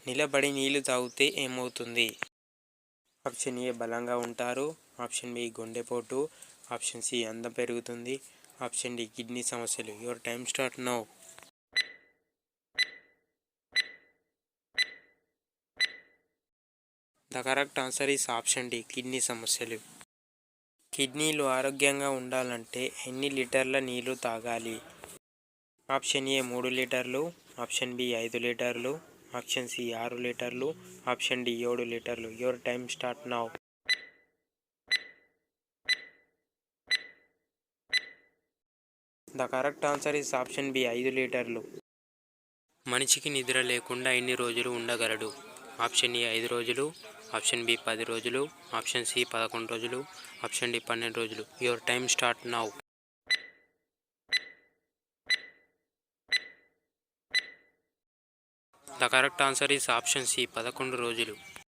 నిలబడి నీళ్లు తాగితే ఏమవుతుంది? ఆప్షన్ ఏ బలంగా ఉంటారు, ఆప్షన్ బి గుండెపోటు, ఆప్షన్ సి అందం పెరుగుతుంది, ఆప్షన్ డి కిడ్నీ సమస్యలు. Your time start now. The correct answer is option D kidney సమస్యలు. కిడ్నీలు ఆరోగ్యంగా ఉండాలంటే ఎన్ని లీటర్ల నీళ్లు తాగాలి? ఆప్షన్ ఏ 3 లీటర్లు, ఆప్షన్ బి 5 లీటర్లు, ఆప్షన్ సి 6 లీటర్లు, ఆప్షన్ డి 7 లీటర్లు. Your time start now. The correct answer is option B 5 లీటర్లు. మనిషికి నిద్ర లేకుండా ఎన్ని రోజులు ఉండగలడు? ఆప్షన్ ఏ 5 రోజులు, ఆప్షన్ బి 10 రోజులు, ఆప్షన్ సి 11 రోజులు, ఆప్షన్ డి 12 రోజులు. Your time start now. The correct answer is option C 11 రోజులు.